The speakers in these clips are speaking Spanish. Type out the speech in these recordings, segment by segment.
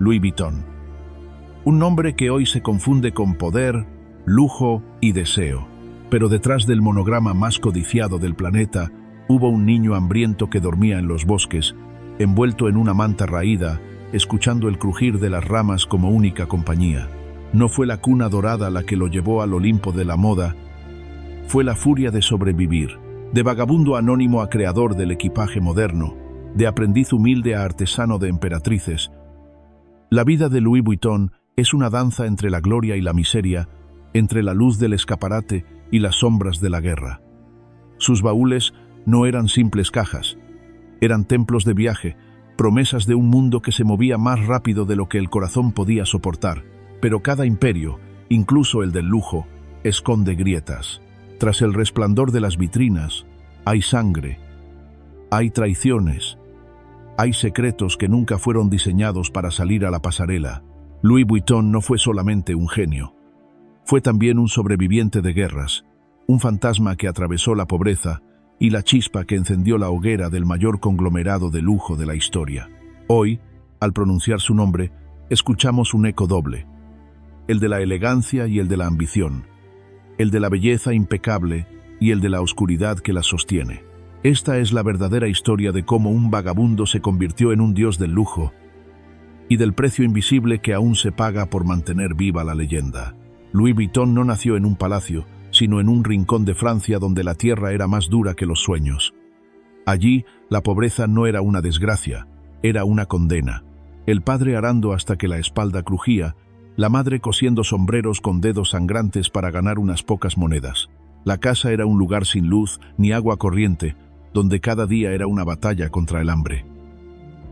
Louis Vuitton. Un nombre que hoy se confunde con poder, lujo y deseo. Pero detrás del monograma más codiciado del planeta, hubo un niño hambriento que dormía en los bosques, envuelto en una manta raída, escuchando el crujir de las ramas como única compañía. No fue la cuna dorada la que lo llevó al Olimpo de la moda, fue la furia de sobrevivir, de vagabundo anónimo a creador del equipaje moderno, de aprendiz humilde a artesano de emperatrices. La vida de Louis Vuitton es una danza entre la gloria y la miseria, entre la luz del escaparate y las sombras de la guerra. Sus baúles no eran simples cajas, eran templos de viaje, promesas de un mundo que se movía más rápido de lo que el corazón podía soportar. Pero cada imperio, incluso el del lujo, esconde grietas. Tras el resplandor de las vitrinas, hay sangre, hay traiciones, hay secretos que nunca fueron diseñados para salir a la pasarela. Louis Vuitton no fue solamente un genio, fue también un sobreviviente de guerras, un fantasma que atravesó la pobreza y la chispa que encendió la hoguera del mayor conglomerado de lujo de la historia. Hoy, al pronunciar su nombre, escuchamos un eco doble, el de la elegancia y el de la ambición, el de la belleza impecable y el de la oscuridad que la sostiene. Esta es la verdadera historia de cómo un vagabundo se convirtió en un dios del lujo y del precio invisible que aún se paga por mantener viva la leyenda. Louis Vuitton no nació en un palacio, sino en un rincón de Francia donde la tierra era más dura que los sueños. Allí, la pobreza no era una desgracia, era una condena. El padre arando hasta que la espalda crujía, la madre cosiendo sombreros con dedos sangrantes para ganar unas pocas monedas. La casa era un lugar sin luz ni agua corriente, donde cada día era una batalla contra el hambre.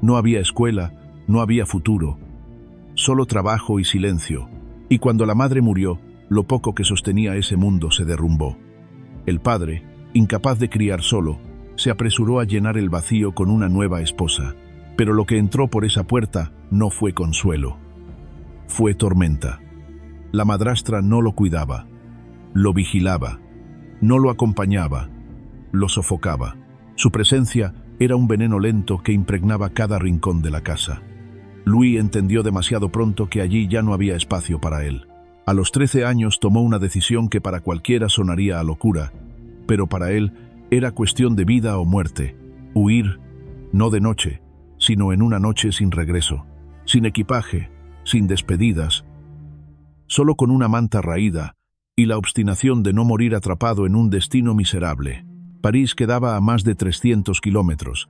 No había escuela, no había futuro, solo trabajo y silencio. Y cuando la madre murió, lo poco que sostenía ese mundo se derrumbó. El padre, incapaz de criar solo, se apresuró a llenar el vacío con una nueva esposa. Pero lo que entró por esa puerta no fue consuelo. Fue tormenta. La madrastra no lo cuidaba, lo vigilaba, no lo acompañaba, lo sofocaba. Su presencia era un veneno lento que impregnaba cada rincón de la casa. Louis entendió demasiado pronto que allí ya no había espacio para él. A los 13 años tomó una decisión que para cualquiera sonaría a locura, pero para él era cuestión de vida o muerte. Huir, no de noche, sino en una noche sin regreso, sin equipaje, sin despedidas, solo con una manta raída y la obstinación de no morir atrapado en un destino miserable. París quedaba a más de 300 kilómetros,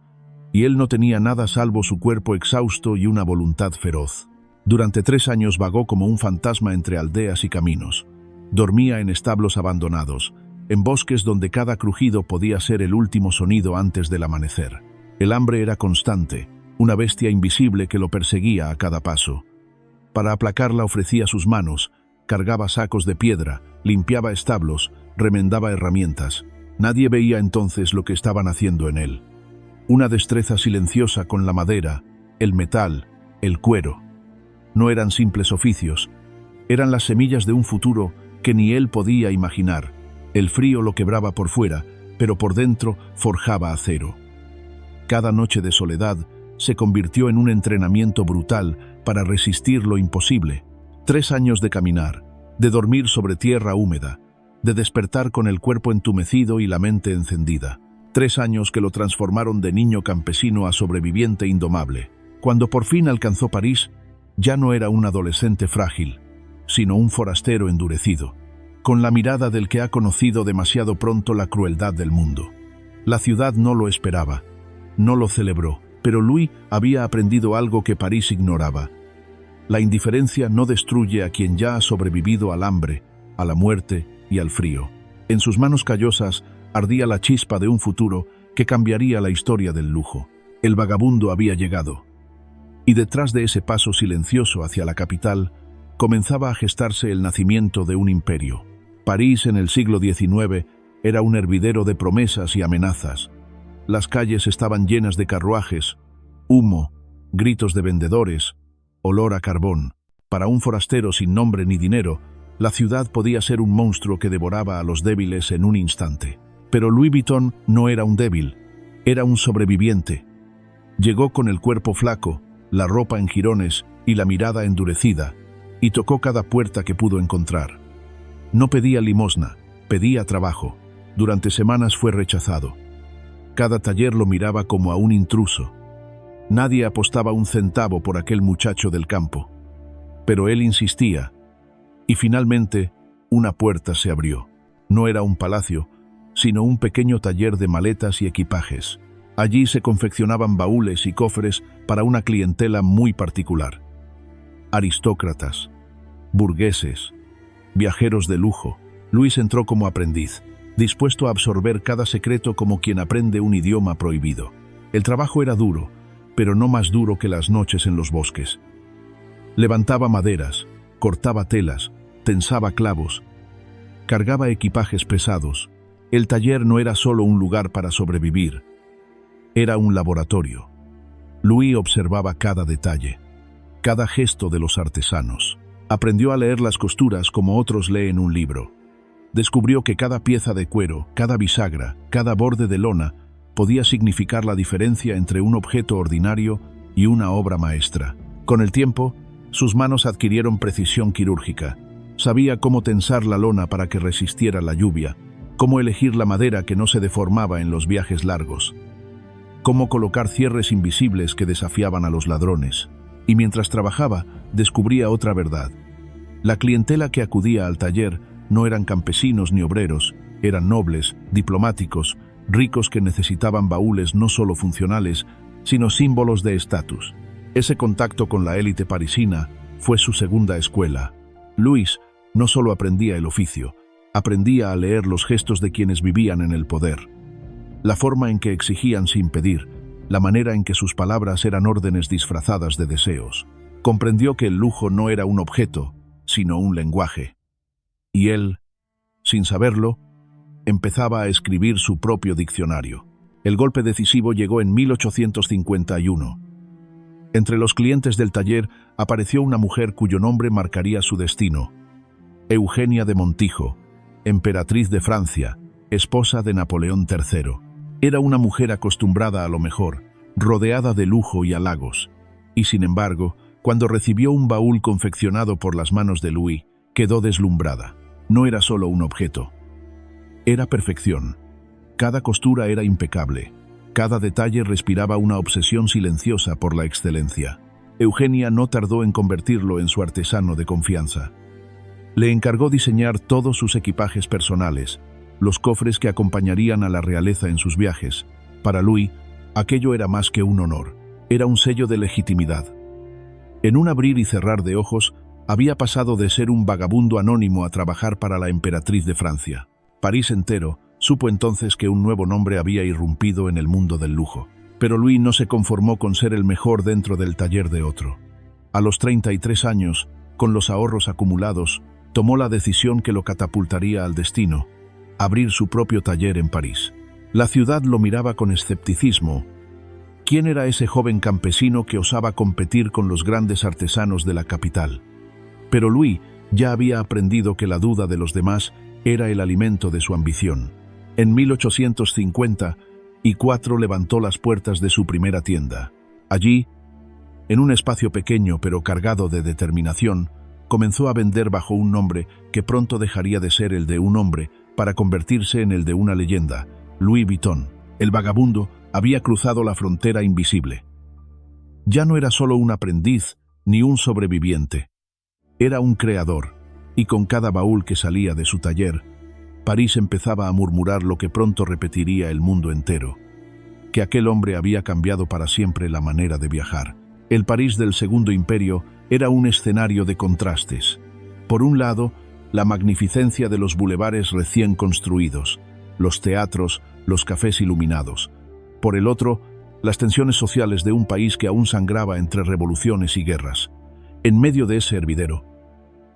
y él no tenía nada salvo su cuerpo exhausto y una voluntad feroz. Durante 3 años vagó como un fantasma entre aldeas y caminos. Dormía en establos abandonados, en bosques donde cada crujido podía ser el último sonido antes del amanecer. El hambre era constante, una bestia invisible que lo perseguía a cada paso. Para aplacarla ofrecía sus manos, cargaba sacos de piedra, limpiaba establos, remendaba herramientas. Nadie veía entonces lo que estaban haciendo en él. Una destreza silenciosa con la madera, el metal, el cuero. No eran simples oficios, eran las semillas de un futuro que ni él podía imaginar. El frío lo quebraba por fuera, pero por dentro forjaba acero. Cada noche de soledad se convirtió en un entrenamiento brutal para resistir lo imposible. 3 años de caminar, de dormir sobre tierra húmeda, de despertar con el cuerpo entumecido y la mente encendida. 3 años que lo transformaron de niño campesino a sobreviviente indomable. Cuando por fin alcanzó París, ya no era un adolescente frágil, sino un forastero endurecido, con la mirada del que ha conocido demasiado pronto la crueldad del mundo. La ciudad no lo esperaba, no lo celebró, pero Louis había aprendido algo que París ignoraba. La indiferencia no destruye a quien ya ha sobrevivido al hambre, a la muerte y al frío. En sus manos callosas ardía la chispa de un futuro que cambiaría la historia del lujo. El vagabundo había llegado. Y detrás de ese paso silencioso hacia la capital, comenzaba a gestarse el nacimiento de un imperio. París en el siglo XIX era un hervidero de promesas y amenazas. Las calles estaban llenas de carruajes, humo, gritos de vendedores, olor a carbón. Para un forastero sin nombre ni dinero, la ciudad podía ser un monstruo que devoraba a los débiles en un instante. Pero Louis Vuitton no era un débil, era un sobreviviente. Llegó con el cuerpo flaco, la ropa en jirones y la mirada endurecida, y tocó cada puerta que pudo encontrar. No pedía limosna, pedía trabajo. Durante semanas fue rechazado. Cada taller lo miraba como a un intruso. Nadie apostaba un centavo por aquel muchacho del campo. Pero él insistía, y finalmente una puerta se abrió. No era un palacio, sino un pequeño taller de maletas y equipajes. Allí se confeccionaban baúles y cofres para una clientela muy particular. Aristócratas, burgueses, viajeros de lujo. Luis entró como aprendiz, dispuesto a absorber cada secreto como quien aprende un idioma prohibido. El trabajo era duro, pero no más duro que las noches en los bosques. Levantaba maderas, cortaba telas, tensaba clavos, cargaba equipajes pesados. El taller no era solo un lugar para sobrevivir, era un laboratorio. Luis observaba cada detalle, cada gesto de los artesanos. Aprendió a leer las costuras como otros leen un libro. Descubrió que cada pieza de cuero, cada bisagra, cada borde de lona podía significar la diferencia entre un objeto ordinario y una obra maestra. Con el tiempo, sus manos adquirieron precisión quirúrgica. Sabía cómo tensar la lona para que resistiera la lluvia, cómo elegir la madera que no se deformaba en los viajes largos, cómo colocar cierres invisibles que desafiaban a los ladrones. Y mientras trabajaba, descubría otra verdad. La clientela que acudía al taller no eran campesinos ni obreros, eran nobles, diplomáticos, ricos que necesitaban baúles no solo funcionales, sino símbolos de estatus. Ese contacto con la élite parisina fue su segunda escuela. Luis no solo aprendía el oficio, aprendía a leer los gestos de quienes vivían en el poder. La forma en que exigían sin pedir, la manera en que sus palabras eran órdenes disfrazadas de deseos. Comprendió que el lujo no era un objeto, sino un lenguaje. Y él, sin saberlo, empezaba a escribir su propio diccionario. El golpe decisivo llegó en 1851. Entre los clientes del taller apareció una mujer cuyo nombre marcaría su destino. Eugenia de Montijo, emperatriz de Francia, esposa de Napoleón III. Era una mujer acostumbrada a lo mejor, rodeada de lujo y halagos. Y sin embargo, cuando recibió un baúl confeccionado por las manos de Luis, quedó deslumbrada. No era solo un objeto. Era perfección. Cada costura era impecable. Cada detalle respiraba una obsesión silenciosa por la excelencia. Eugenia no tardó en convertirlo en su artesano de confianza. Le encargó diseñar todos sus equipajes personales, los cofres que acompañarían a la realeza en sus viajes. Para Luis, aquello era más que un honor, era un sello de legitimidad. En un abrir y cerrar de ojos, había pasado de ser un vagabundo anónimo a trabajar para la emperatriz de Francia. París entero supo entonces que un nuevo nombre había irrumpido en el mundo del lujo. Pero Luis no se conformó con ser el mejor dentro del taller de otro. A los 33 años, con los ahorros acumulados, tomó la decisión que lo catapultaría al destino: abrir su propio taller en París. La ciudad lo miraba con escepticismo. ¿Quién era ese joven campesino que osaba competir con los grandes artesanos de la capital? Pero Luis ya había aprendido que la duda de los demás era el alimento de su ambición. En 1854 levantó las puertas de su primera tienda. Allí, en un espacio pequeño pero cargado de determinación, comenzó a vender bajo un nombre que pronto dejaría de ser el de un hombre para convertirse en el de una leyenda: Louis Vuitton. El vagabundo había cruzado la frontera invisible. Ya no era solo un aprendiz ni un sobreviviente. Era un creador, y con cada baúl que salía de su taller, París empezaba a murmurar lo que pronto repetiría el mundo entero: que aquel hombre había cambiado para siempre la manera de viajar. El París del Segundo Imperio era un escenario de contrastes. Por un lado, la magnificencia de los bulevares recién construidos, los teatros, los cafés iluminados. Por el otro, las tensiones sociales de un país que aún sangraba entre revoluciones y guerras. En medio de ese hervidero,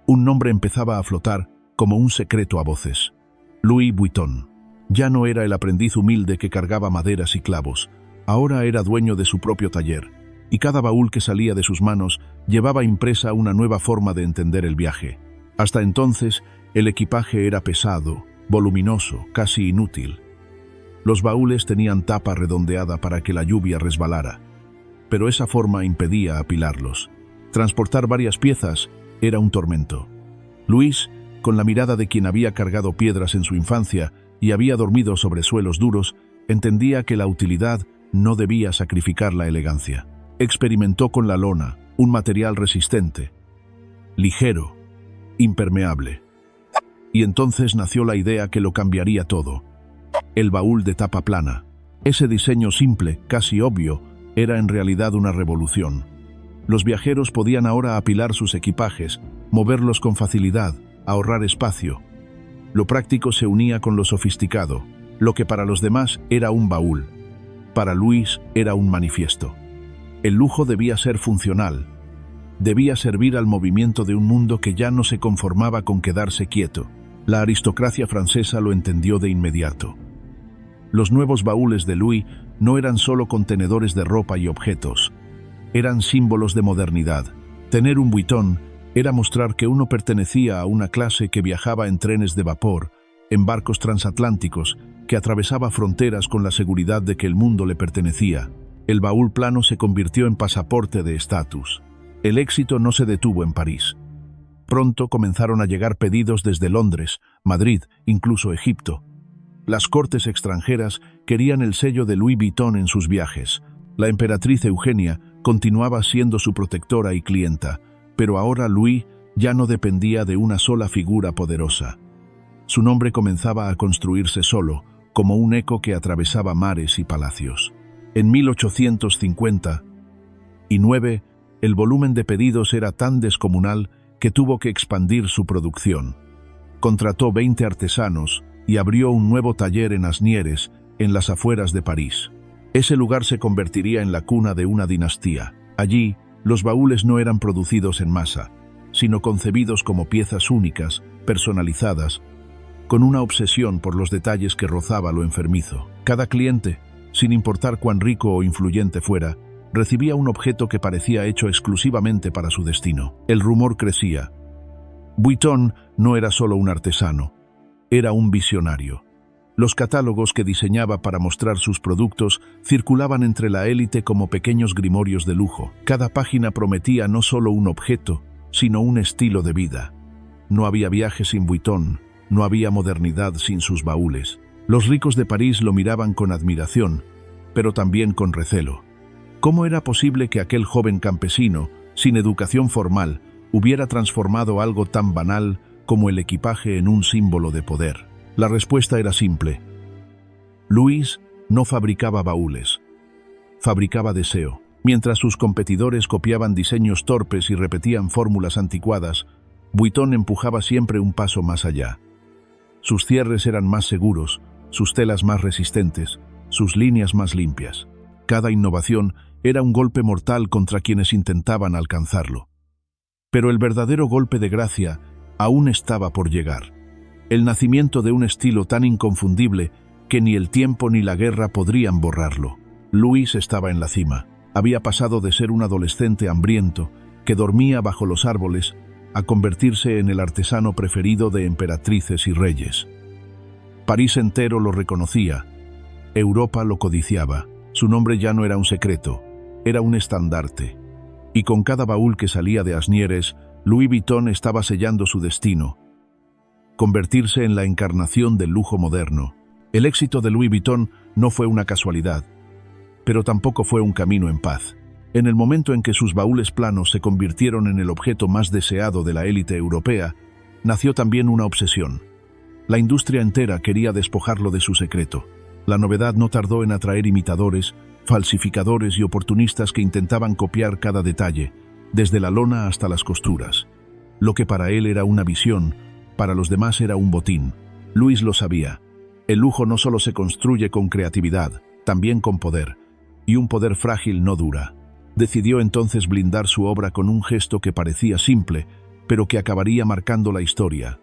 un nombre empezaba a flotar como un secreto a voces: Louis Vuitton. Ya no era el aprendiz humilde que cargaba maderas y clavos, ahora era dueño de su propio taller, y cada baúl que salía de sus manos llevaba impresa una nueva forma de entender el viaje. Hasta entonces, el equipaje era pesado, voluminoso, casi inútil. Los baúles tenían tapa redondeada para que la lluvia resbalara, pero esa forma impedía apilarlos. Transportar varias piezas era un tormento. Luis, con la mirada de quien había cargado piedras en su infancia y había dormido sobre suelos duros, entendía que la utilidad no debía sacrificar la elegancia. Experimentó con la lona, un material resistente, ligero, impermeable. Y entonces nació la idea que lo cambiaría todo. El baúl de tapa plana. Ese diseño simple, casi obvio, era en realidad una revolución. Los viajeros podían ahora apilar sus equipajes, moverlos con facilidad, ahorrar espacio. Lo práctico se unía con lo sofisticado. Lo que para los demás era un baúl, para Luis era un manifiesto. El lujo debía ser funcional. Debía servir al movimiento de un mundo que ya no se conformaba con quedarse quieto. La aristocracia francesa lo entendió de inmediato. Los nuevos baúles de Louis no eran solo contenedores de ropa y objetos. Eran símbolos de modernidad. Tener un Vuitton era mostrar que uno pertenecía a una clase que viajaba en trenes de vapor, en barcos transatlánticos, que atravesaba fronteras con la seguridad de que el mundo le pertenecía. El baúl plano se convirtió en pasaporte de estatus. El éxito no se detuvo en París. Pronto comenzaron a llegar pedidos desde Londres, Madrid, incluso Egipto. Las cortes extranjeras querían el sello de Louis Vuitton en sus viajes. La emperatriz Eugenia continuaba siendo su protectora y clienta, pero ahora Louis ya no dependía de una sola figura poderosa. Su nombre comenzaba a construirse solo, como un eco que atravesaba mares y palacios. En 1859, el volumen de pedidos era tan descomunal que tuvo que expandir su producción. Contrató 20 artesanos y abrió un nuevo taller en Asnieres, en las afueras de París. Ese lugar se convertiría en la cuna de una dinastía. Allí, los baúles no eran producidos en masa, sino concebidos como piezas únicas, personalizadas, con una obsesión por los detalles que rozaba lo enfermizo. Cada cliente, sin importar cuán rico o influyente fuera, recibía un objeto que parecía hecho exclusivamente para su destino. El rumor crecía. Vuitton no era solo un artesano, era un visionario. Los catálogos que diseñaba para mostrar sus productos circulaban entre la élite como pequeños grimorios de lujo. Cada página prometía no solo un objeto, sino un estilo de vida. No había viaje sin Vuitton, no había modernidad sin sus baúles. Los ricos de París lo miraban con admiración, pero también con recelo. ¿Cómo era posible que aquel joven campesino, sin educación formal, hubiera transformado algo tan banal como el equipaje en un símbolo de poder? La respuesta era simple. Luis no fabricaba baúles, fabricaba deseo. Mientras sus competidores copiaban diseños torpes y repetían fórmulas anticuadas, Vuitton empujaba siempre un paso más allá. Sus cierres eran más seguros, sus telas más resistentes, sus líneas más limpias. Cada innovación era un golpe mortal contra quienes intentaban alcanzarlo. Pero el verdadero golpe de gracia aún estaba por llegar. El nacimiento de un estilo tan inconfundible que ni el tiempo ni la guerra podrían borrarlo. Luis estaba en la cima. Había pasado de ser un adolescente hambriento que dormía bajo los árboles a convertirse en el artesano preferido de emperatrices y reyes. París entero lo reconocía. Europa lo codiciaba. Su nombre ya no era un secreto, era un estandarte. Y con cada baúl que salía de Asnieres, Louis Vuitton estaba sellando su destino. Convertirse en la encarnación del lujo moderno. El éxito de Louis Vuitton no fue una casualidad, pero tampoco fue un camino en paz. En el momento en que sus baúles planos se convirtieron en el objeto más deseado de la élite europea, nació también una obsesión. La industria entera quería despojarlo de su secreto. La novedad no tardó en atraer imitadores, falsificadores y oportunistas que intentaban copiar cada detalle, desde la lona hasta las costuras. Lo que para él era una visión, para los demás era un botín. Luis lo sabía. El lujo no solo se construye con creatividad, también con poder, y un poder frágil no dura. Decidió entonces blindar su obra con un gesto que parecía simple, pero que acabaría marcando la historia.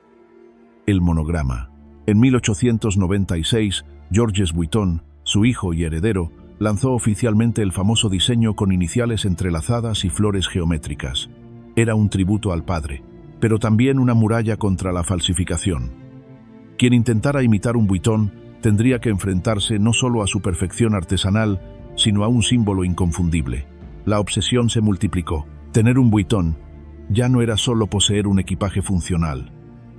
El monograma. En 1896, Georges Vuitton, su hijo y heredero, lanzó oficialmente el famoso diseño con iniciales entrelazadas y flores geométricas. Era un tributo al padre, pero también una muralla contra la falsificación. Quien intentara imitar un Vuitton tendría que enfrentarse no solo a su perfección artesanal, sino a un símbolo inconfundible. La obsesión se multiplicó. Tener un Vuitton ya no era solo poseer un equipaje funcional,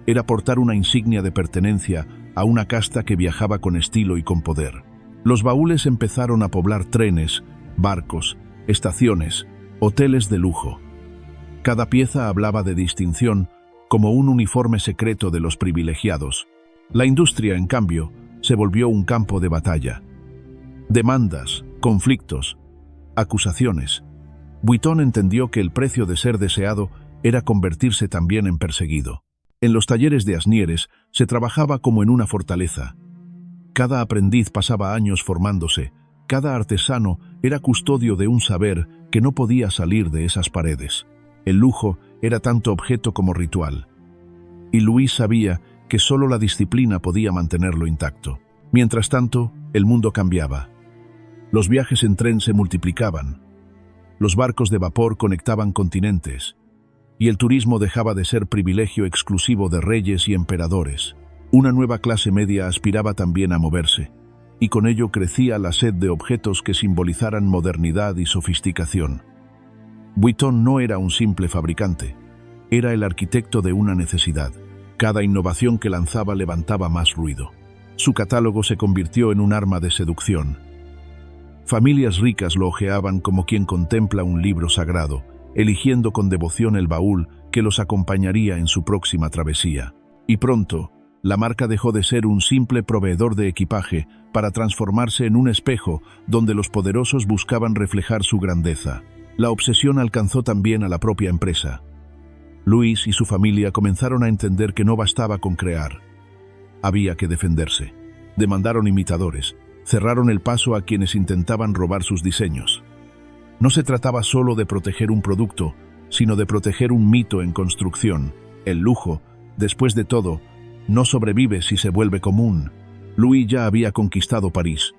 era portar una insignia de pertenencia a una casta que viajaba con estilo y con poder. Los baúles empezaron a poblar trenes, barcos, estaciones, hoteles de lujo. Cada pieza hablaba de distinción, como un uniforme secreto de los privilegiados. La industria, en cambio, se volvió un campo de batalla. Demandas, conflictos, acusaciones. Vuitton entendió que el precio de ser deseado era convertirse también en perseguido. En los talleres de Asnieres se trabajaba como en una fortaleza. Cada aprendiz pasaba años formándose, cada artesano era custodio de un saber que no podía salir de esas paredes. El lujo era tanto objeto como ritual. Y Louis sabía que solo la disciplina podía mantenerlo intacto. Mientras tanto, el mundo cambiaba. Los viajes en tren se multiplicaban. Los barcos de vapor conectaban continentes. Y el turismo dejaba de ser privilegio exclusivo de reyes y emperadores. Una nueva clase media aspiraba también a moverse, y con ello crecía la sed de objetos que simbolizaran modernidad y sofisticación. Vuitton no era un simple fabricante, era el arquitecto de una necesidad. Cada innovación que lanzaba levantaba más ruido. Su catálogo se convirtió en un arma de seducción. Familias ricas lo hojeaban como quien contempla un libro sagrado, eligiendo con devoción el baúl que los acompañaría en su próxima travesía. Y pronto, la marca dejó de ser un simple proveedor de equipaje para transformarse en un espejo donde los poderosos buscaban reflejar su grandeza. La obsesión alcanzó también a la propia empresa. Louis y su familia comenzaron a entender que no bastaba con crear. Había que defenderse. Demandaron imitadores, cerraron el paso a quienes intentaban robar sus diseños. No se trataba solo de proteger un producto, sino de proteger un mito en construcción. El lujo, después de todo, no sobrevive si se vuelve común. Louis ya había conquistado París.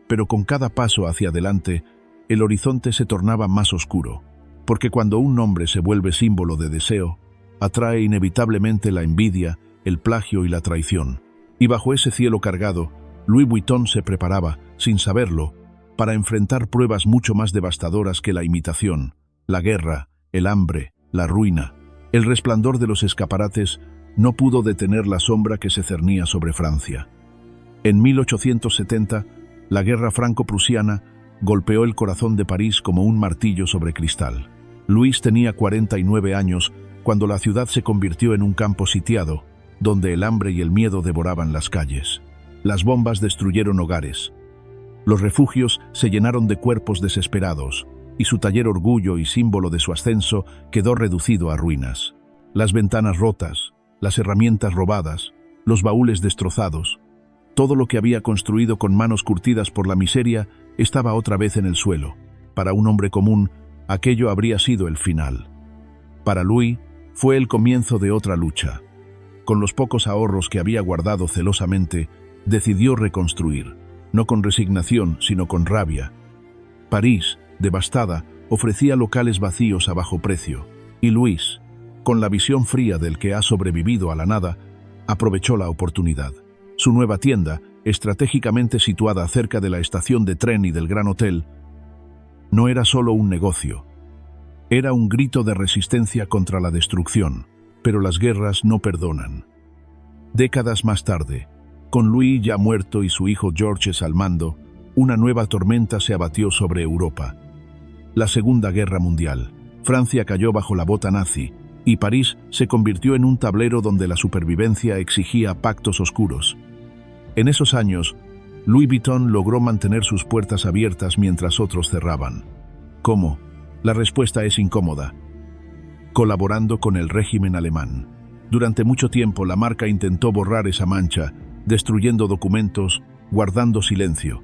Pero con cada paso hacia adelante, el horizonte se tornaba más oscuro, porque cuando un nombre se vuelve símbolo de deseo, atrae inevitablemente la envidia, el plagio y la traición. Y bajo ese cielo cargado, Louis Vuitton se preparaba, sin saberlo, para enfrentar pruebas mucho más devastadoras que la imitación, la guerra, el hambre, la ruina. El resplandor de los escaparates no pudo detener la sombra que se cernía sobre Francia. En 1870, la guerra franco-prusiana golpeó el corazón de París como un martillo sobre cristal. Louis tenía 49 años cuando la ciudad se convirtió en un campo sitiado, donde el hambre y el miedo devoraban las calles. Las bombas destruyeron hogares. Los refugios se llenaron de cuerpos desesperados, y su taller orgullo y símbolo de su ascenso quedó reducido a ruinas. Las ventanas rotas, las herramientas robadas, los baúles destrozados, todo lo que había construido con manos curtidas por la miseria estaba otra vez en el suelo. Para un hombre común, aquello habría sido el final. Para Louis, fue el comienzo de otra lucha. Con los pocos ahorros que había guardado celosamente, decidió reconstruir. No con resignación, sino con rabia. París, devastada, ofrecía locales vacíos a bajo precio, y Louis, con la visión fría del que ha sobrevivido a la nada, aprovechó la oportunidad. Su nueva tienda, estratégicamente situada cerca de la estación de tren y del Gran Hotel, no era solo un negocio. Era un grito de resistencia contra la destrucción, pero las guerras no perdonan. Décadas más tarde, con Louis ya muerto y su hijo Georges al mando, una nueva tormenta se abatió sobre Europa. La Segunda Guerra Mundial. Francia cayó bajo la bota nazi, y París se convirtió en un tablero donde la supervivencia exigía pactos oscuros. En esos años, Louis Vuitton logró mantener sus puertas abiertas mientras otros cerraban. ¿Cómo? La respuesta es incómoda. Colaborando con el régimen alemán. Durante mucho tiempo la marca intentó borrar esa mancha, destruyendo documentos, guardando silencio.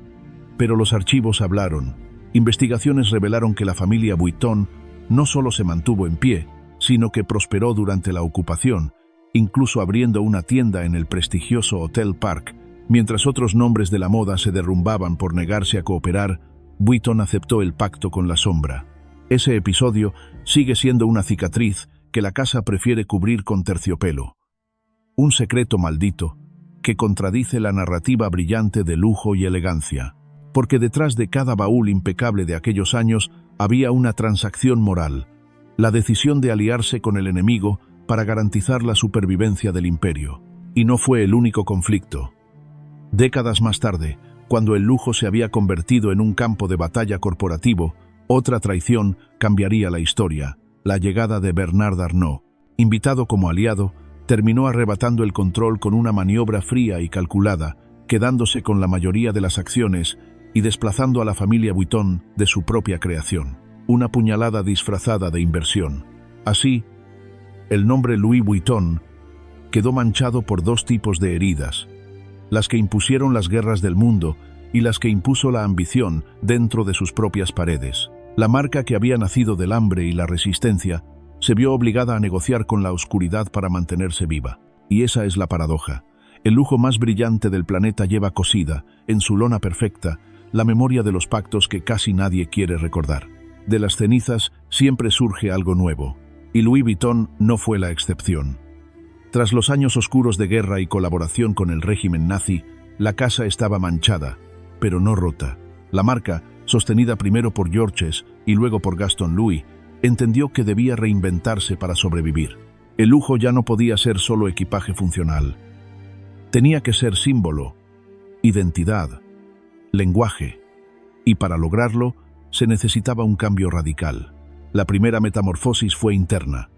Pero los archivos hablaron. Investigaciones revelaron que la familia Vuitton no solo se mantuvo en pie, sino que prosperó durante la ocupación, incluso abriendo una tienda en el prestigioso Hotel Park. Mientras otros nombres de la moda se derrumbaban por negarse a cooperar, Vuitton aceptó el pacto con la sombra. Ese episodio sigue siendo una cicatriz que la casa prefiere cubrir con terciopelo. Un secreto maldito que contradice la narrativa brillante de lujo y elegancia. Porque detrás de cada baúl impecable de aquellos años había una transacción moral, la decisión de aliarse con el enemigo para garantizar la supervivencia del imperio. Y no fue el único conflicto. Décadas más tarde, cuando el lujo se había convertido en un campo de batalla corporativo, otra traición cambiaría la historia. La llegada de Bernard Arnault, invitado como aliado, terminó arrebatando el control con una maniobra fría y calculada, quedándose con la mayoría de las acciones y desplazando a la familia Vuitton de su propia creación. Una puñalada disfrazada de inversión. Así, el nombre Louis Vuitton quedó manchado por dos tipos de heridas: las que impusieron las guerras del mundo y las que impuso la ambición dentro de sus propias paredes. La marca, que había nacido del hambre y la resistencia, se vio obligada a negociar con la oscuridad para mantenerse viva. Y esa es la paradoja. El lujo más brillante del planeta lleva cosida, en su lona perfecta, la memoria de los pactos que casi nadie quiere recordar. De las cenizas siempre surge algo nuevo, y Louis Vuitton no fue la excepción. Tras los años oscuros de guerra y colaboración con el régimen nazi, la casa estaba manchada, pero no rota. La marca, sostenida primero por Georges y luego por Gaston Louis, entendió que debía reinventarse para sobrevivir. El lujo ya no podía ser solo equipaje funcional. Tenía que ser símbolo, identidad, lenguaje, y para lograrlo se necesitaba un cambio radical. La primera metamorfosis fue interna.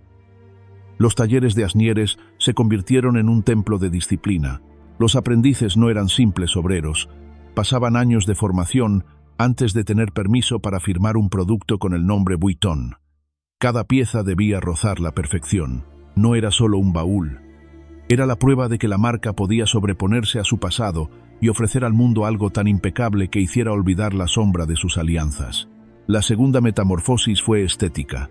Los talleres de Asnieres se convirtieron en un templo de disciplina. Los aprendices no eran simples obreros, pasaban años de formación antes de tener permiso para firmar un producto con el nombre Vuitton. Cada pieza debía rozar la perfección. No era solo un baúl. Era la prueba de que la marca podía sobreponerse a su pasado y ofrecer al mundo algo tan impecable que hiciera olvidar la sombra de sus alianzas. La segunda metamorfosis fue estética.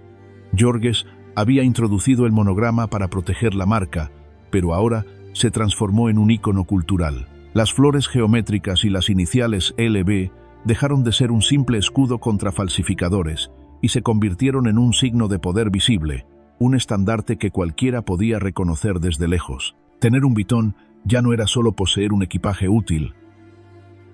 Georges había introducido el monograma para proteger la marca, pero ahora se transformó en un ícono cultural. Las flores geométricas y las iniciales LB dejaron de ser un simple escudo contra falsificadores y se convirtieron en un signo de poder visible, un estandarte que cualquiera podía reconocer desde lejos. Tener un Vuitton ya no era solo poseer un equipaje útil,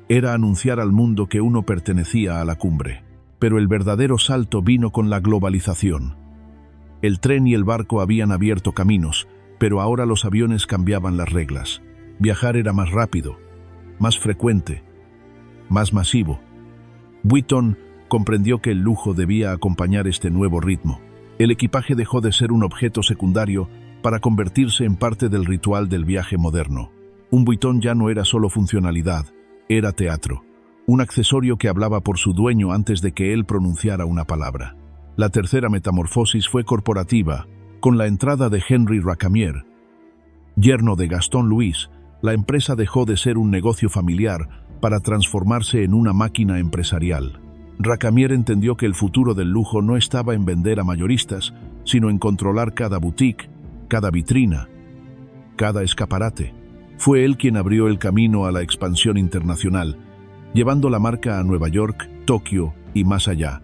era anunciar al mundo que uno pertenecía a la cumbre. Pero el verdadero salto vino con la globalización. El tren y el barco habían abierto caminos, pero ahora los aviones cambiaban las reglas. Viajar era más rápido, más frecuente, más masivo. Vuitton comprendió que el lujo debía acompañar este nuevo ritmo. El equipaje dejó de ser un objeto secundario para convertirse en parte del ritual del viaje moderno. Un Vuitton ya no era solo funcionalidad, era teatro, un accesorio que hablaba por su dueño antes de que él pronunciara una palabra. La tercera metamorfosis fue corporativa. Con la entrada de Henri Racamier, yerno de Gaston Louis, la empresa dejó de ser un negocio familiar para transformarse en una máquina empresarial. Racamier entendió que el futuro del lujo no estaba en vender a mayoristas, sino en controlar cada boutique, cada vitrina, cada escaparate. Fue él quien abrió el camino a la expansión internacional, llevando la marca a Nueva York, Tokio y más allá.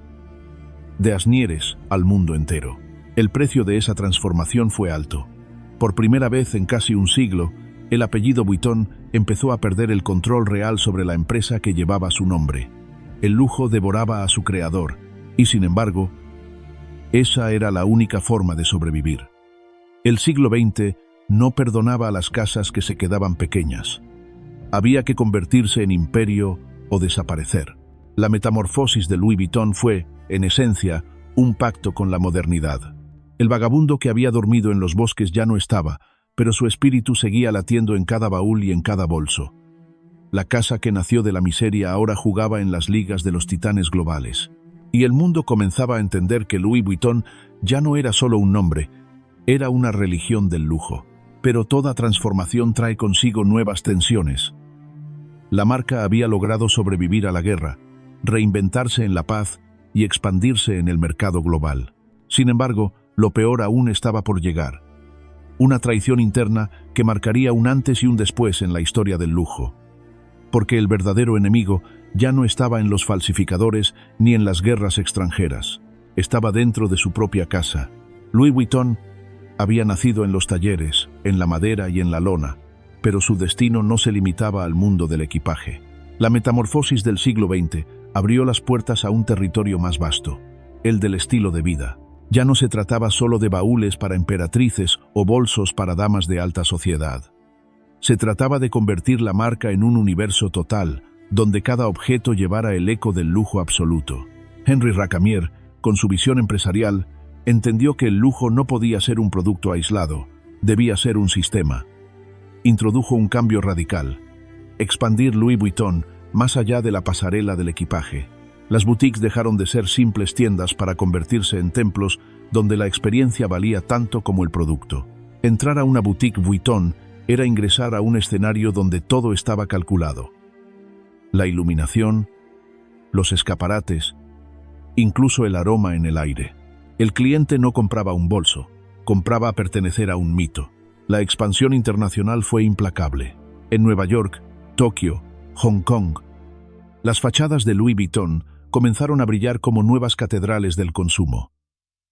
De Asnieres al mundo entero. El precio de esa transformación fue alto. Por primera vez en casi un siglo, el apellido Vuitton empezó a perder el control real sobre la empresa que llevaba su nombre. El lujo devoraba a su creador, y sin embargo, esa era la única forma de sobrevivir. El siglo XX no perdonaba a las casas que se quedaban pequeñas. Había que convertirse en imperio o desaparecer. La metamorfosis de Louis Vuitton fue, en esencia, un pacto con la modernidad. El vagabundo que había dormido en los bosques ya no estaba, pero su espíritu seguía latiendo en cada baúl y en cada bolso. La casa que nació de la miseria ahora jugaba en las ligas de los titanes globales. Y el mundo comenzaba a entender que Louis Vuitton ya no era solo un nombre, era una religión del lujo. Pero toda transformación trae consigo nuevas tensiones. La marca había logrado sobrevivir a la guerra, reinventarse en la paz y expandirse en el mercado global. Sin embargo, lo peor aún estaba por llegar. Una traición interna que marcaría un antes y un después en la historia del lujo. Porque el verdadero enemigo ya no estaba en los falsificadores ni en las guerras extranjeras. Estaba dentro de su propia casa. Louis Vuitton había nacido en los talleres, en la madera y en la lona, pero su destino no se limitaba al mundo del equipaje. La metamorfosis del siglo XX abrió las puertas a un territorio más vasto, el del estilo de vida. Ya no se trataba solo de baúles para emperatrices o bolsos para damas de alta sociedad. Se trataba de convertir la marca en un universo total, donde cada objeto llevara el eco del lujo absoluto. Henry Racamier, con su visión empresarial, entendió que el lujo no podía ser un producto aislado, debía ser un sistema. Introdujo un cambio radical: expandir Louis Vuitton más allá de la pasarela del equipaje. Las boutiques dejaron de ser simples tiendas para convertirse en templos donde la experiencia valía tanto como el producto. Entrar a una boutique Vuitton era ingresar a un escenario donde todo estaba calculado. La iluminación, los escaparates, incluso el aroma en el aire. El cliente no compraba un bolso, compraba pertenecer a un mito. La expansión internacional fue implacable. En Nueva York, Tokio, Hong Kong, las fachadas de Louis Vuitton comenzaron a brillar como nuevas catedrales del consumo.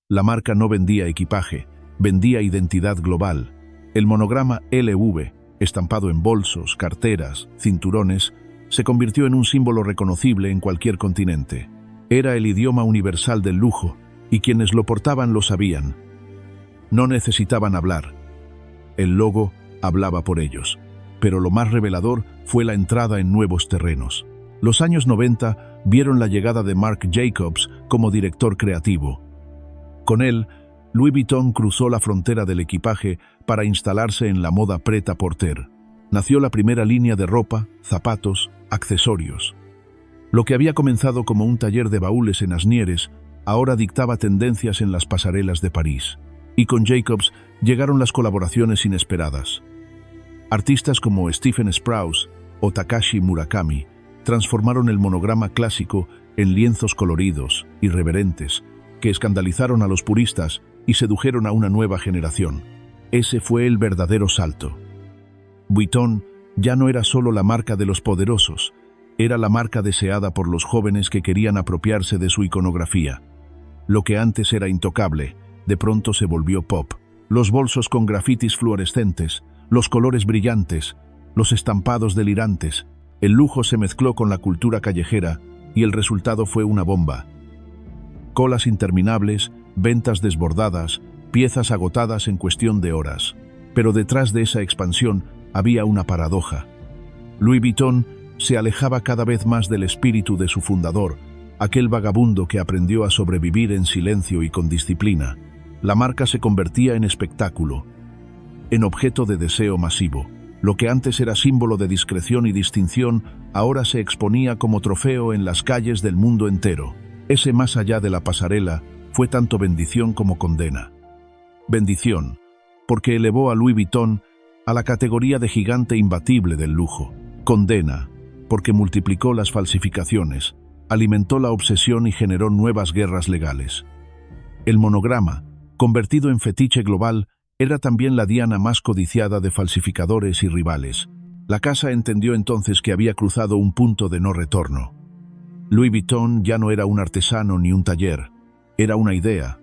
La marca no vendía equipaje, vendía identidad global. El monograma LV, estampado en bolsos, carteras, cinturones, se convirtió en un símbolo reconocible en cualquier continente. Era el idioma universal del lujo, y quienes lo portaban lo sabían. No necesitaban hablar. El logo hablaba por ellos. Pero lo más revelador fue la entrada en nuevos terrenos. Los años 90 vieron la llegada de Marc Jacobs como director creativo. Con él, Louis Vuitton cruzó la frontera del equipaje para instalarse en la moda prêt-à-porter. Nació la primera línea de ropa, zapatos, accesorios. Lo que había comenzado como un taller de baúles en Asnieres, ahora dictaba tendencias en las pasarelas de París. Y con Jacobs llegaron las colaboraciones inesperadas. Artistas como Stephen Sprouse o Takashi Murakami transformaron el monograma clásico en lienzos coloridos, irreverentes, que escandalizaron a los puristas y sedujeron a una nueva generación. Ese fue el verdadero salto. Vuitton ya no era solo la marca de los poderosos, era la marca deseada por los jóvenes que querían apropiarse de su iconografía. Lo que antes era intocable, de pronto se volvió pop. Los bolsos con grafitis fluorescentes, los colores brillantes, los estampados delirantes. El lujo se mezcló con la cultura callejera y el resultado fue una bomba. Colas interminables, ventas desbordadas, piezas agotadas en cuestión de horas. Pero detrás de esa expansión había una paradoja. Louis Vuitton se alejaba cada vez más del espíritu de su fundador, aquel vagabundo que aprendió a sobrevivir en silencio y con disciplina. La marca se convertía en espectáculo, en objeto de deseo masivo. Lo que antes era símbolo de discreción y distinción, ahora se exponía como trofeo en las calles del mundo entero. Ese más allá de la pasarela fue tanto bendición como condena. Bendición, porque elevó a Louis Vuitton a la categoría de gigante imbatible del lujo. Condena, porque multiplicó las falsificaciones, alimentó la obsesión y generó nuevas guerras legales. El monograma, convertido en fetiche global, era también la diana más codiciada de falsificadores y rivales. La casa entendió entonces que había cruzado un punto de no retorno. Louis Vuitton ya no era un artesano ni un taller, era una idea,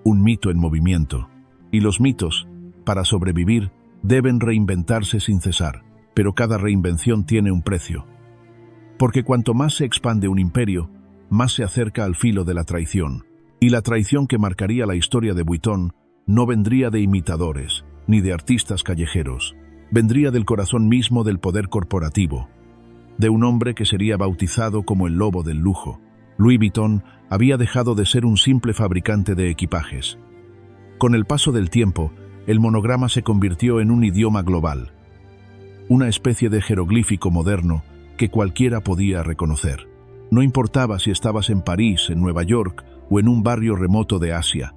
un mito en movimiento. Y los mitos, para sobrevivir, deben reinventarse sin cesar, pero cada reinvención tiene un precio. Porque cuanto más se expande un imperio, más se acerca al filo de la traición. Y la traición que marcaría la historia de Vuitton no vendría de imitadores, ni de artistas callejeros. Vendría del corazón mismo del poder corporativo, de un hombre que sería bautizado como el lobo del lujo. Louis Vuitton había dejado de ser un simple fabricante de equipajes. Con el paso del tiempo, el monograma se convirtió en un idioma global, una especie de jeroglífico moderno que cualquiera podía reconocer. No importaba si estabas en París, en Nueva York o en un barrio remoto de Asia.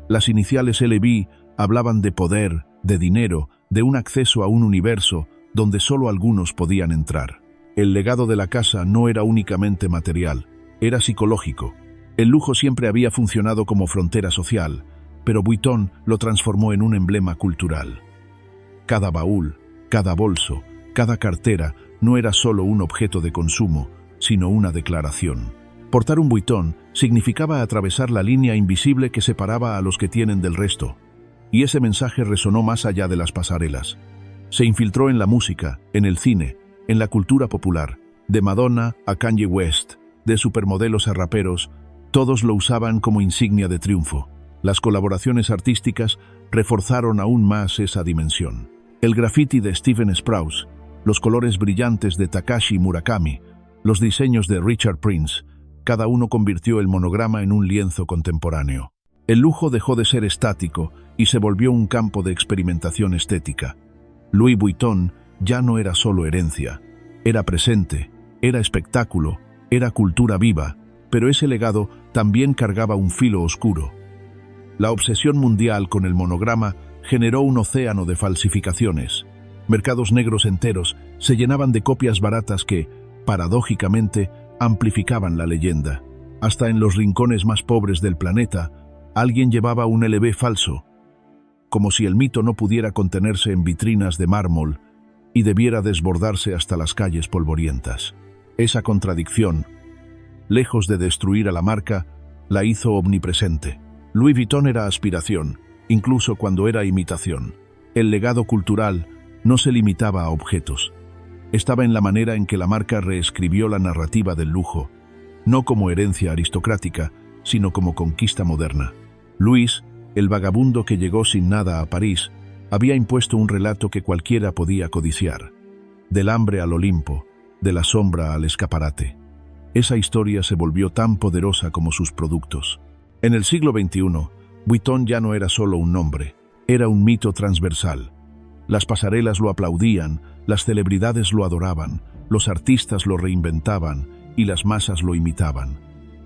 Las iniciales LV hablaban de poder, de dinero, de un acceso a un universo donde solo algunos podían entrar. El legado de la casa no era únicamente material, era psicológico. El lujo siempre había funcionado como frontera social, pero Vuitton lo transformó en un emblema cultural. Cada baúl, cada bolso, cada cartera no era solo un objeto de consumo, sino una declaración. Portar un Vuitton significaba atravesar la línea invisible que separaba a los que tienen del resto. Y ese mensaje resonó más allá de las pasarelas. Se infiltró en la música, en el cine, en la cultura popular, de Madonna a Kanye West, de supermodelos a raperos. Todos lo usaban como insignia de triunfo. Las colaboraciones artísticas reforzaron aún más esa dimensión. El graffiti de Steven Sprouse, los colores brillantes de Takashi Murakami, los diseños de Richard Prince, cada uno convirtió el monograma en un lienzo contemporáneo. El lujo dejó de ser estático y se volvió un campo de experimentación estética. Louis Vuitton ya no era solo herencia, era presente, era espectáculo, era cultura viva, pero ese legado también cargaba un filo oscuro. La obsesión mundial con el monograma generó un océano de falsificaciones. Mercados negros enteros se llenaban de copias baratas que, paradójicamente, amplificaban la leyenda. Hasta en los rincones más pobres del planeta, alguien llevaba un LV falso, como si el mito no pudiera contenerse en vitrinas de mármol y debiera desbordarse hasta las calles polvorientas. Esa contradicción, lejos de destruir a la marca, la hizo omnipresente. Louis Vuitton era aspiración, incluso cuando era imitación. El legado cultural no se limitaba a objetos. Estaba en la manera en que la marca reescribió la narrativa del lujo, no como herencia aristocrática, sino como conquista moderna. Louis, el vagabundo que llegó sin nada a París, había impuesto un relato que cualquiera podía codiciar. Del hambre al Olimpo, de la sombra al escaparate. Esa historia se volvió tan poderosa como sus productos. En el siglo XXI, Vuitton ya no era solo un nombre, era un mito transversal. Las pasarelas lo aplaudían, las celebridades lo adoraban, los artistas lo reinventaban y las masas lo imitaban.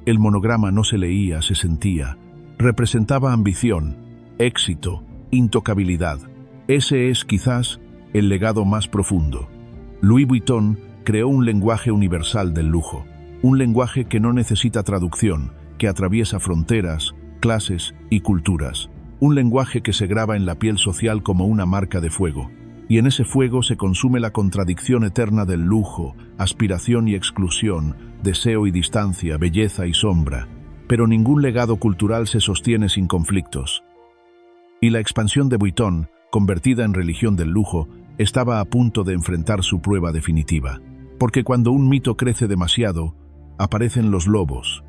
El monograma no se leía, se sentía. Representaba ambición, éxito, intocabilidad. Ese es, quizás, el legado más profundo. Louis Vuitton creó un lenguaje universal del lujo, un lenguaje que no necesita traducción, que atraviesa fronteras, clases y culturas. Un lenguaje que se graba en la piel social como una marca de fuego. Y en ese fuego se consume la contradicción eterna del lujo, aspiración y exclusión, deseo y distancia, belleza y sombra. Pero ningún legado cultural se sostiene sin conflictos. Y la expansión de Vuitton, convertida en religión del lujo, estaba a punto de enfrentar su prueba definitiva. Porque cuando un mito crece demasiado, aparecen los lobos.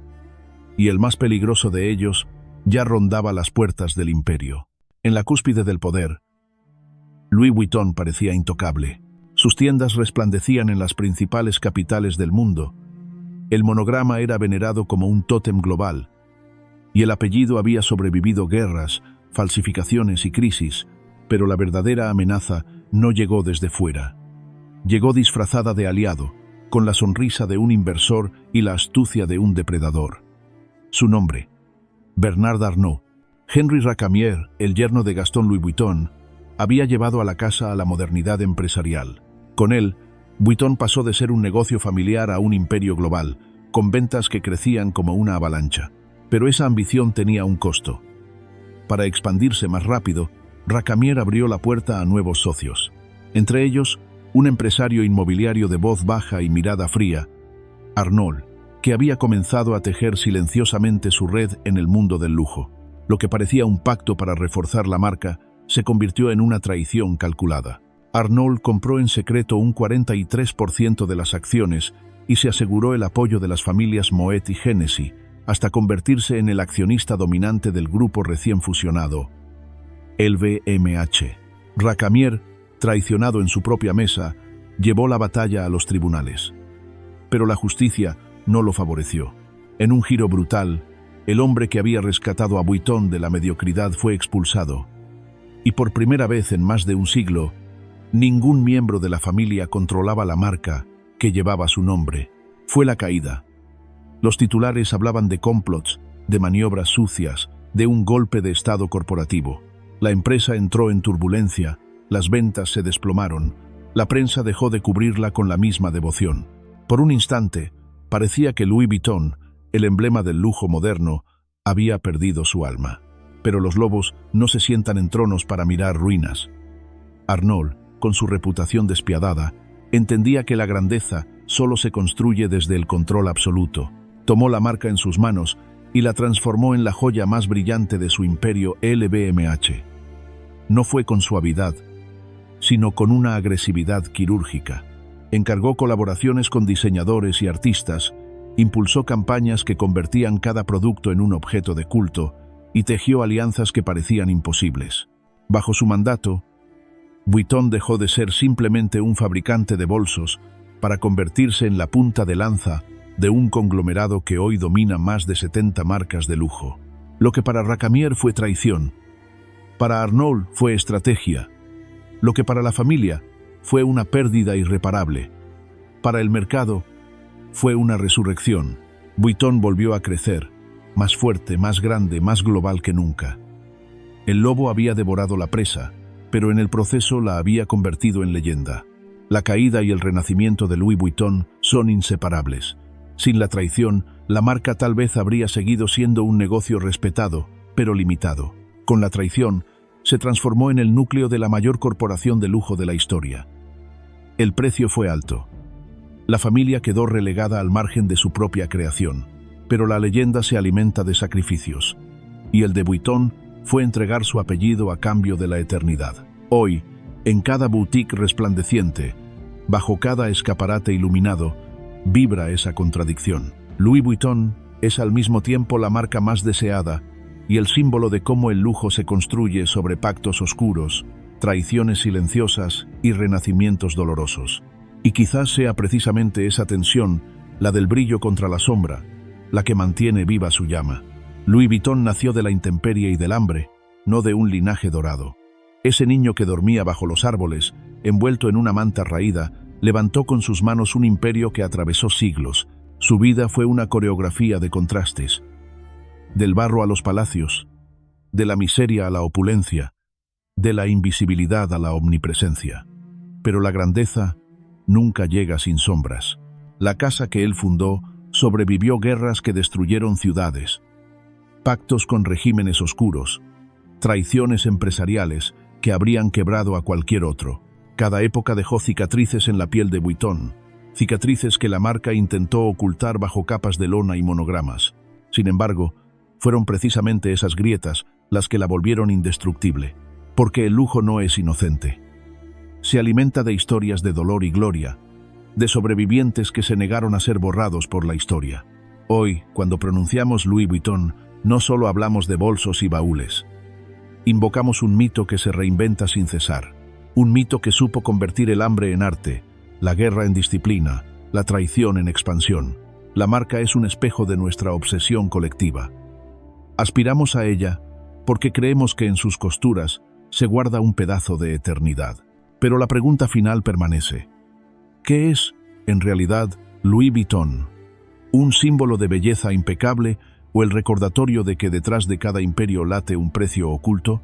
Y el más peligroso de ellos ya rondaba las puertas del imperio. En la cúspide del poder, Louis Vuitton parecía intocable. Sus tiendas resplandecían en las principales capitales del mundo. El monograma era venerado como un tótem global, y el apellido había sobrevivido guerras, falsificaciones y crisis, pero la verdadera amenaza no llegó desde fuera. Llegó disfrazada de aliado, con la sonrisa de un inversor y la astucia de un depredador. Su nombre, Bernard Arnault. Henri Racamier, el yerno de Gaston Louis Vuitton, había llevado a la casa a la modernidad empresarial. Con él, Vuitton pasó de ser un negocio familiar a un imperio global, con ventas que crecían como una avalancha. Pero esa ambición tenía un costo. Para expandirse más rápido, Racamier abrió la puerta a nuevos socios. Entre ellos, un empresario inmobiliario de voz baja y mirada fría, Arnault, que había comenzado a tejer silenciosamente su red en el mundo del lujo. Lo que parecía un pacto para reforzar la marca se convirtió en una traición calculada. Arnault compró en secreto un 43% de las acciones y se aseguró el apoyo de las familias Moet y Hennessy, hasta convertirse en el accionista dominante del grupo recién fusionado, LVMH. Racamier, traicionado en su propia mesa, llevó la batalla a los tribunales. Pero la justicia no lo favoreció. En un giro brutal, el hombre que había rescatado a Vuitton de la mediocridad fue expulsado. Y por primera vez en más de un siglo, ningún miembro de la familia controlaba la marca que llevaba su nombre. Fue la caída. Los titulares hablaban de complots, de maniobras sucias, de un golpe de estado corporativo. La empresa entró en turbulencia, las ventas se desplomaron, la prensa dejó de cubrirla con la misma devoción. Por un instante, parecía que Louis Vuitton, el emblema del lujo moderno, había perdido su alma. Pero los lobos no se sientan en tronos para mirar ruinas. Arnault, con su reputación despiadada, entendía que la grandeza solo se construye desde el control absoluto. Tomó la marca en sus manos y la transformó en la joya más brillante de su imperio LVMH. No fue con suavidad, sino con una agresividad quirúrgica. Encargó colaboraciones con diseñadores y artistas Impulsó campañas que convertían cada producto en un objeto de culto y tejió alianzas que parecían imposibles. Bajo su mandato, Vuitton dejó de ser simplemente un fabricante de bolsos para convertirse en la punta de lanza de un conglomerado que hoy domina más de 70 marcas de lujo. Lo que para Racamier fue traición, para Arnault fue estrategia. Lo que para la familia fue una pérdida irreparable, para el mercado fue una resurrección. Vuitton volvió a crecer, más fuerte, más grande, más global que nunca. El lobo había devorado la presa, pero en el proceso la había convertido en leyenda. La caída y el renacimiento de Louis Vuitton son inseparables. Sin la traición, la marca tal vez habría seguido siendo un negocio respetado, pero limitado. Con la traición, se transformó en el núcleo de la mayor corporación de lujo de la historia. El precio fue alto. La familia quedó relegada al margen de su propia creación, pero la leyenda se alimenta de sacrificios, y el de Vuitton fue entregar su apellido a cambio de la eternidad. Hoy, en cada boutique resplandeciente, bajo cada escaparate iluminado, vibra esa contradicción. Louis Vuitton es al mismo tiempo la marca más deseada y el símbolo de cómo el lujo se construye sobre pactos oscuros, traiciones silenciosas y renacimientos dolorosos. Y quizás sea precisamente esa tensión, la del brillo contra la sombra, la que mantiene viva su llama. Louis Vuitton nació de la intemperie y del hambre, no de un linaje dorado. Ese niño que dormía bajo los árboles, envuelto en una manta raída, levantó con sus manos un imperio que atravesó siglos. Su vida fue una coreografía de contrastes. Del barro a los palacios, de la miseria a la opulencia, de la invisibilidad a la omnipresencia. Pero la grandeza nunca llega sin sombras. La casa que él fundó sobrevivió guerras que destruyeron ciudades, pactos con regímenes oscuros, traiciones empresariales que habrían quebrado a cualquier otro. Cada época dejó cicatrices en la piel de Vuitton, cicatrices que la marca intentó ocultar bajo capas de lona y monogramas. Sin embargo, fueron precisamente esas grietas las que la volvieron indestructible, porque el lujo no es inocente. Se alimenta de historias de dolor y gloria, de sobrevivientes que se negaron a ser borrados por la historia. Hoy, cuando pronunciamos Louis Vuitton, no solo hablamos de bolsos y baúles. Invocamos un mito que se reinventa sin cesar, un mito que supo convertir el hambre en arte, la guerra en disciplina, la traición en expansión. La marca es un espejo de nuestra obsesión colectiva. Aspiramos a ella porque creemos que en sus costuras se guarda un pedazo de eternidad. Pero la pregunta final permanece. ¿Qué es, en realidad, Louis Vuitton? ¿Un símbolo de belleza impecable o el recordatorio de que detrás de cada imperio late un precio oculto?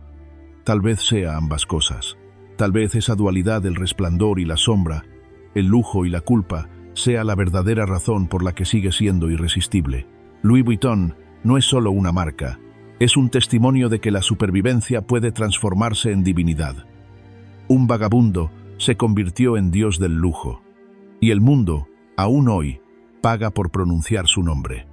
Tal vez sea ambas cosas. Tal vez esa dualidad del resplandor y la sombra, el lujo y la culpa, sea la verdadera razón por la que sigue siendo irresistible. Louis Vuitton no es solo una marca, es un testimonio de que la supervivencia puede transformarse en divinidad. Un vagabundo se convirtió en dios del lujo, y el mundo, aún hoy, paga por pronunciar su nombre.